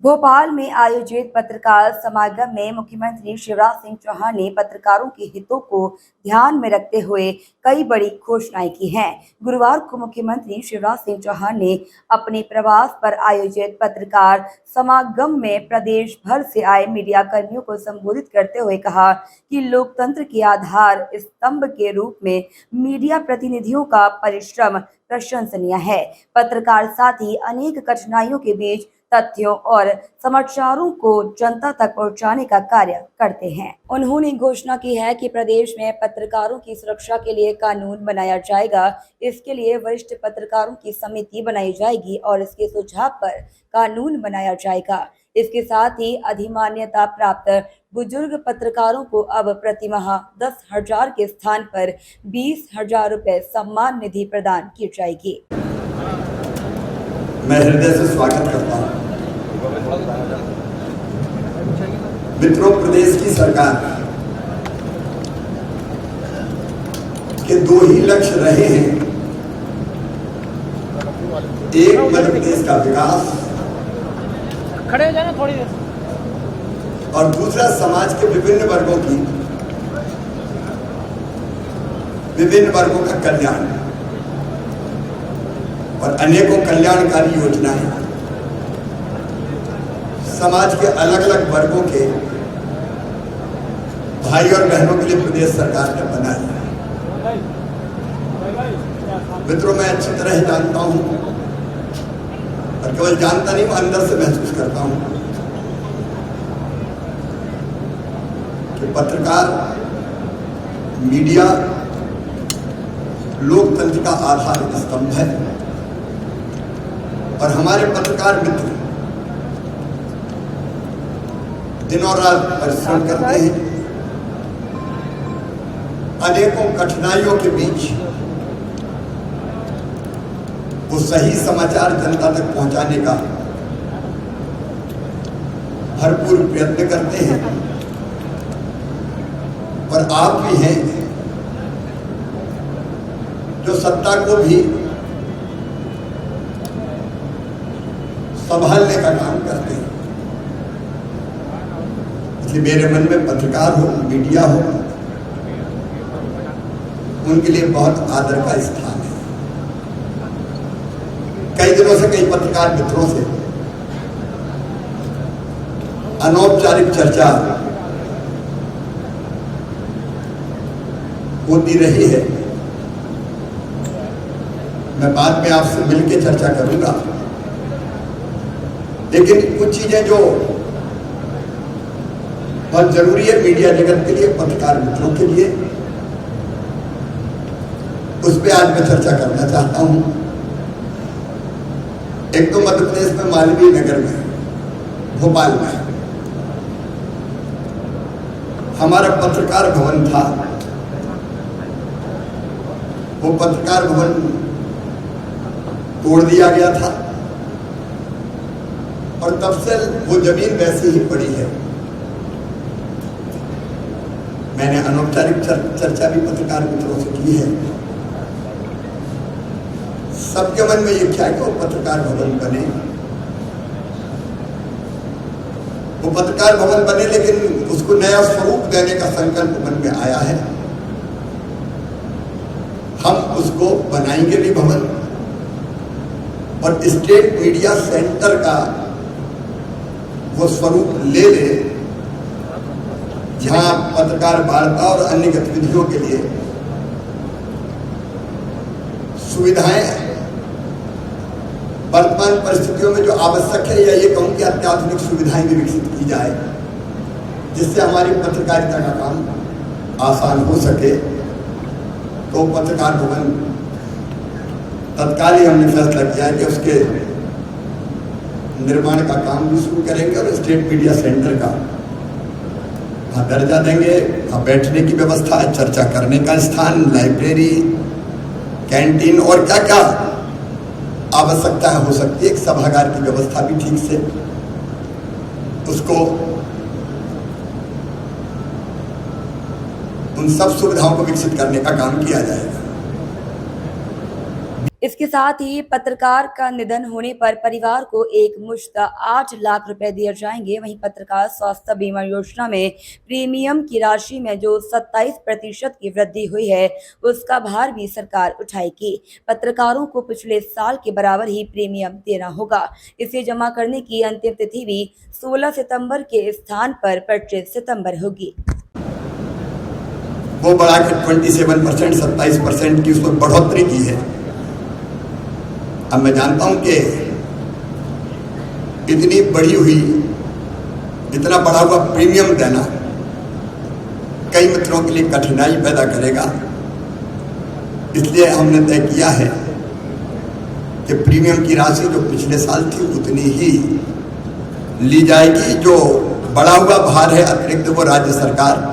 भोपाल में आयोजित पत्रकार समागम में मुख्यमंत्री शिवराज सिंह चौहान ने पत्रकारों के हितों को ध्यान में रखते हुए कई बड़ी घोषणाएं की हैं। गुरुवार को मुख्यमंत्री शिवराज सिंह चौहान ने अपने प्रवास पर आयोजित पत्रकार समागम में प्रदेश भर से आए मीडिया कर्मियों को संबोधित करते हुए कहा कि लोकतंत्र के आधार स्तंभ के रूप में मीडिया प्रतिनिधियों का परिश्रम प्रशंसनीय है। पत्रकार साथ ही अनेक कठिनाइयों के बीच तथ्यों और समाचारों को जनता तक पहुंचाने का कार्य करते हैं। उन्होंने घोषणा की है कि प्रदेश में पत्रकारों की सुरक्षा के लिए कानून बनाया जाएगा। इसके लिए वरिष्ठ पत्रकारों की समिति बनाई जाएगी और इसके सुझाव पर कानून बनाया जाएगा। इसके साथ ही अधिमान्यता प्राप्त बुजुर्ग पत्रकारों को अब प्रतिमाह 10,000 के स्थान पर 20,000 रुपए सम्मान निधि प्रदान की जाएगी। मैं हृदय से स्वागत करता हूं। मित्रों, प्रदेश की सरकार के दो ही लक्ष्य रहे हैं। एक, मध्य प्रदेश का विकास, खड़े हो जाना थोड़ी देर, और दूसरा, समाज के विभिन्न वर्गों का कल्याण और अनेकों कल्याणकारी योजनाएं समाज के अलग अलग वर्गों के भाई और बहनों के लिए प्रदेश सरकार ने बनाई। मित्रों, मैं अच्छी तरह जानता हूं, और केवल जानता नहीं, मैं अंदर से महसूस करता हूं कि पत्रकार, मीडिया लोकतंत्र का आधार स्तंभ है और हमारे पत्रकार मित्र दिन और रात परिश्रम करते हैं। अनेकों कठिनाइयों के बीच वो सही समाचार जनता तक पहुंचाने का भरपूर प्रयत्न करते हैं। और आप भी हैं जो सत्ता को भी संभालने का काम करते हैं। इसलिए मेरे मन में पत्रकार हो, मीडिया हो, उनके लिए बहुत आदर का स्थान है। कई दिनों से कई पत्रकार मित्रों से अनौपचारिक चर्चा होती रही है। मैं बाद में आपसे मिलकर चर्चा करूंगा, लेकिन कुछ चीजें जो बहुत जरूरी है मीडिया जगत के लिए, पत्रकार मित्रों के लिए, उस पर आज मैं चर्चा करना चाहता हूं। एक तो मध्य प्रदेश में मालवीय नगर में, भोपाल में हमारा पत्रकार भवन था। वो पत्रकार भवन तोड़ दिया गया था और तब से वो जमीन वैसी ही पड़ी है। मैंने अनौपचारिक चर्चा भी पत्रकार मित्रों से की है। सबके मन में ये क्या है कि वो पत्रकार भवन बने, वो पत्रकार भवन बने, लेकिन उसको नया स्वरूप देने का संकल्प मन में आया है। हम उसको बनाएंगे भी भवन, और स्टेट मीडिया सेंटर का वो स्वरूप ले ले, जहां पत्रकार वार्ता और अन्य गतिविधियों के लिए सुविधाएं वर्तमान परिस्थितियों में जो आवश्यक है, या ये कहूं कि अत्याधुनिक सुविधाएं भी विकसित की जाए, जिससे हमारी पत्रकारिता का काम आसान हो सके। तो पत्रकार भवन तत्काल ही हमने फैसला किया है कि उसके निर्माण का काम भी शुरू करेंगे और स्टेट मीडिया सेंटर का दर्जा देंगे। बैठने की व्यवस्था, चर्चा करने का स्थान, लाइब्रेरी, कैंटीन और क्या क्या आवश्यकता हो सकती है, एक सभागार की व्यवस्था भी ठीक से, उसको उन सब सुविधाओं को विकसित करने का काम किया जाएगा। इसके साथ ही पत्रकार का निधन होने पर परिवार को एक मुश्त 8 लाख रुपए दिए जाएंगे। वहीं पत्रकार स्वास्थ्य बीमा योजना में प्रीमियम की राशि में जो 27% की वृद्धि हुई है, उसका भार भी सरकार उठाएगी। पत्रकारों को पिछले साल के बराबर ही प्रीमियम देना होगा। इसे जमा करने की अंतिम तिथि भी 16 सितंबर के स्थान पर 25 सितंबर होगी। वो बढ़ाकर 27%, 27% की उसमें बढ़ोतरी की है। अब मैं जानता हूं कि इतनी बढ़ी हुई, इतना बढ़ा हुआ प्रीमियम देना कई मित्रों के लिए कठिनाई पैदा करेगा। इसलिए हमने तय किया है कि प्रीमियम की राशि जो पिछले साल थी उतनी ही ली जाएगी। जो बढ़ा हुआ भार है अतिरिक्त वो राज्य सरकार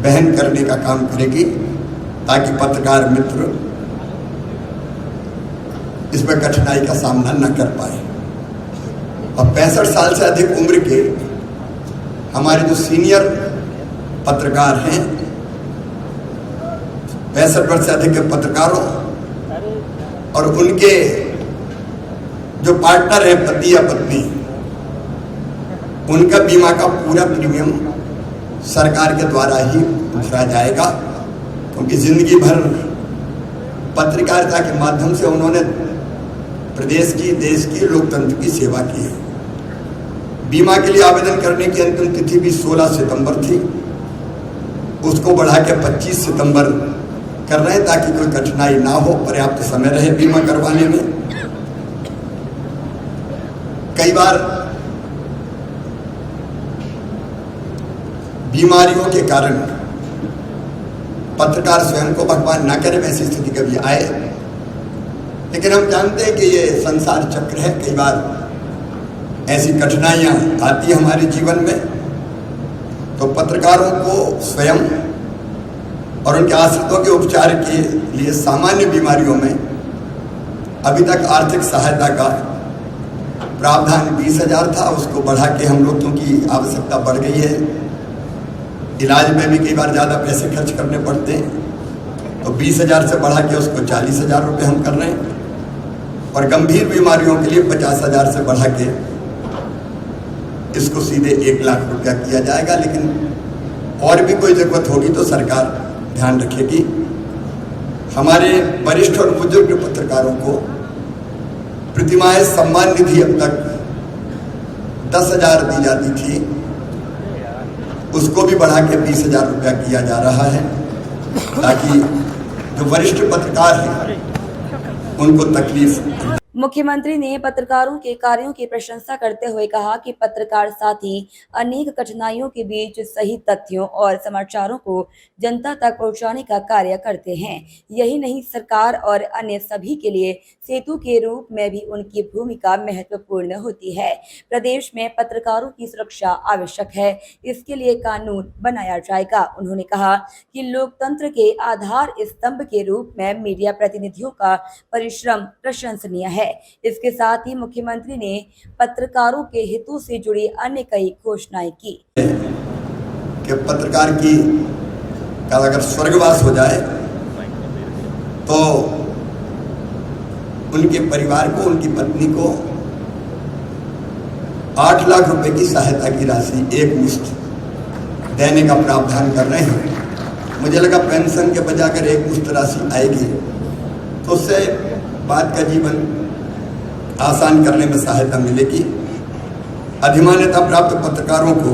वहन करने का काम करेगी, ताकि पत्रकार मित्र इसमें कठिनाई का सामना न कर पाए। और 65 साल से अधिक उम्र के हमारे जो सीनियर पत्रकार हैं, 65 वर्ष से अधिक के पत्रकारों और उनके जो पार्टनर हैं, पति या पत्नी, उनका बीमा का पूरा प्रीमियम सरकार के द्वारा ही भरा जाएगा, क्योंकि जिंदगी भर पत्रकारिता के माध्यम से उन्होंने प्रदेश की, देश की, लोकतंत्र की सेवा की है। बीमा के लिए आवेदन करने की अंतिम तिथि भी 16 सितंबर थी, उसको बढ़ा के 25 सितंबर कर रहे हैं, ताकि कोई कठिनाई ना हो, पर्याप्त समय रहे बीमा करवाने में। कई बार बीमारियों के कारण पत्रकार स्वयं को, भगवान ना करे वैसी स्थिति कभी आए, लेकिन हम जानते हैं कि ये संसार चक्र है। कई बार ऐसी कठिनाइयां आती है हमारे जीवन में, तो पत्रकारों को स्वयं और उनके आश्रितों के उपचार के लिए सामान्य बीमारियों में अभी तक आर्थिक सहायता का प्रावधान 20,000 था, उसको बढ़ा के हम लोग, क्योंकि आवश्यकता बढ़ गई है, इलाज में भी कई बार ज़्यादा पैसे खर्च करने पड़ते हैं, तो 20,000 से बढ़ा के उसको 40,000 रुपये हम कर रहे हैं। और गंभीर बीमारियों के लिए 50,000 से बढ़ा के इसको सीधे 1 लाख रुपया किया जाएगा। लेकिन और भी कोई ज़रूरत होगी तो सरकार ध्यान रखेगी। हमारे वरिष्ठ और बुजुर्ग पत्रकारों को प्रतिमाह सम्मान निधि अब तक 10,000 दी जाती थी, उसको भी बढ़ा के 20,000 रुपया किया जा रहा है, ताकि जो वरिष्ठ पत्रकार हैं उनको तकलीफ। मुख्यमंत्री ने पत्रकारों के कार्यों की प्रशंसा करते हुए कहा कि पत्रकार साथी अनेक कठिनाइयों के बीच सही तथ्यों और समाचारों को जनता तक पहुंचाने का कार्य करते हैं। यही नहीं, सरकार और अन्य सभी के लिए सेतु के रूप में भी उनकी भूमिका महत्वपूर्ण होती है। प्रदेश में पत्रकारों की सुरक्षा आवश्यक है, इसके लिए कानून बनाया जाएगा। उन्होंने कहा कि लोकतंत्र के आधार स्तंभ के रूप में मीडिया प्रतिनिधियों का परिश्रम प्रशंसनीय है। इसके साथ ही मुख्यमंत्री ने पत्रकारों के हितों से जुड़ी अन्य कई घोषणाएं की कि पत्रकार की अगर स्वर्गवास हो जाए तो उनके परिवार को, उनकी पत्नी को 8 लाख रुपए की सहायता की राशि एक मुश्त देने का प्रावधान कर रहे हैं। मुझे लगा पेंशन के बजाय अगर एक मुश्त राशि आएगी तो उससे बात का जीवन आसान करने में सहायता मिलेगी। अधिमान्यता प्राप्त पत्रकारों को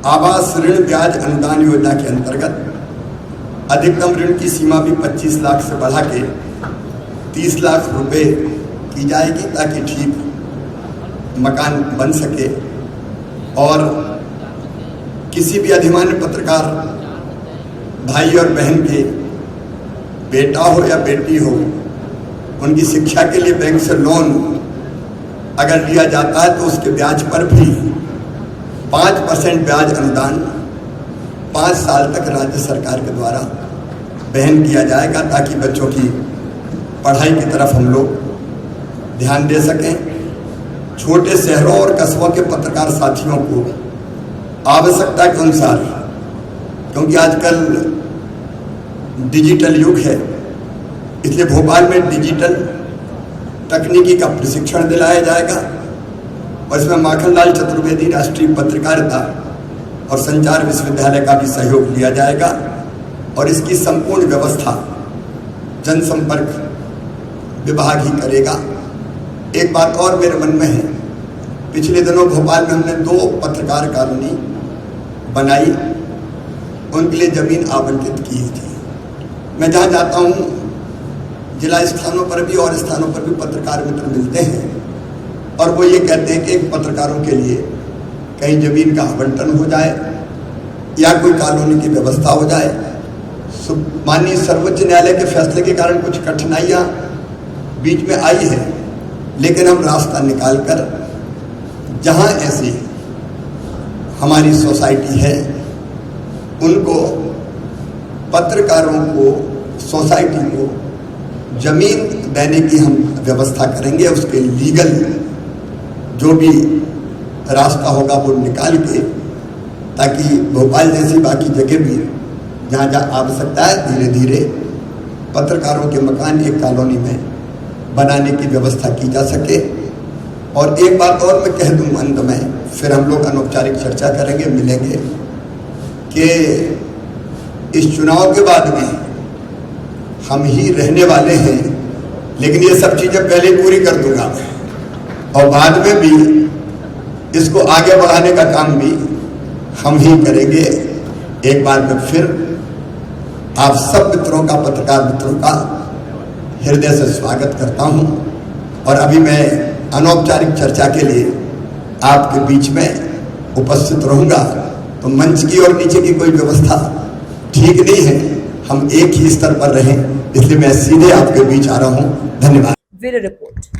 आवास ऋण ब्याज अनुदान योजना के अंतर्गत अधिकतम ऋण की सीमा भी 25 लाख से बढ़ा के 30 लाख रुपए की जाएगी, ताकि ठीक मकान बन सके। और किसी भी अधिमान्य पत्रकार भाई और बहन के बेटा हो या बेटी हो, उनकी शिक्षा के लिए बैंक से लोन अगर लिया जाता है तो उसके ब्याज पर भी 5% ब्याज अनुदान 5 साल तक राज्य सरकार के द्वारा वहन किया जाएगा, ताकि बच्चों की पढ़ाई की तरफ हम लोग ध्यान दे सकें। छोटे शहरों और कस्बों के पत्रकार साथियों को आवश्यकता के अनुसार, क्योंकि आजकल डिजिटल युग है, इसलिए भोपाल में डिजिटल तकनीकी का प्रशिक्षण दिलाया जाएगा और इसमें माखनलाल चतुर्वेदी राष्ट्रीय पत्रकारिता और संचार विश्वविद्यालय का भी सहयोग लिया जाएगा और इसकी संपूर्ण व्यवस्था जनसंपर्क विभाग ही करेगा। एक बात और मेरे मन में है, पिछले दिनों भोपाल में हमने 2 पत्रकार कॉलोनी बनाई, उनके लिए जमीन आवंटित की थी। मैं जहाँ जाता हूँ जिला स्थानों पर भी और स्थानों पर भी पत्रकार मित्र मिलते हैं और वो ये कहते हैं कि एक पत्रकारों के लिए कहीं जमीन का आवंटन हो जाए या कोई कॉलोनी की व्यवस्था हो जाए। माननीय सर्वोच्च न्यायालय के फैसले के कारण कुछ कठिनाइयाँ बीच में आई है, लेकिन हम रास्ता निकालकर जहाँ ऐसी हमारी सोसाइटी है उनको पत्रकारों को सोसाइटी को जमीन देने की हम व्यवस्था करेंगे। उसके लीगल जो भी रास्ता होगा वो निकाल के, ताकि भोपाल जैसी बाकी जगह भी जहाँ जहाँ आवश्यकता है धीरे धीरे पत्रकारों के मकान एक कॉलोनी में बनाने की व्यवस्था की जा सके। और एक बात और मैं कह दूँ अंत में, फिर हम लोग अनौपचारिक चर्चा करेंगे, मिलेंगे, कि इस चुनाव के बाद में हम ही रहने वाले हैं, लेकिन ये सब चीज़ें पहले पूरी कर दूंगा और बाद में भी इसको आगे बढ़ाने का काम भी हम ही करेंगे। एक बार में फिर आप सब मित्रों का, पत्रकार मित्रों का हृदय से स्वागत करता हूं और अभी मैं अनौपचारिक चर्चा के लिए आपके बीच में उपस्थित रहूंगा। तो मंच की और नीचे की कोई व्यवस्था ठीक नहीं है, हम एक ही स्तर पर रहें, इसलिए मैं सीधे आपके बीच आ रहा हूं। धन्यवाद। Bureau report.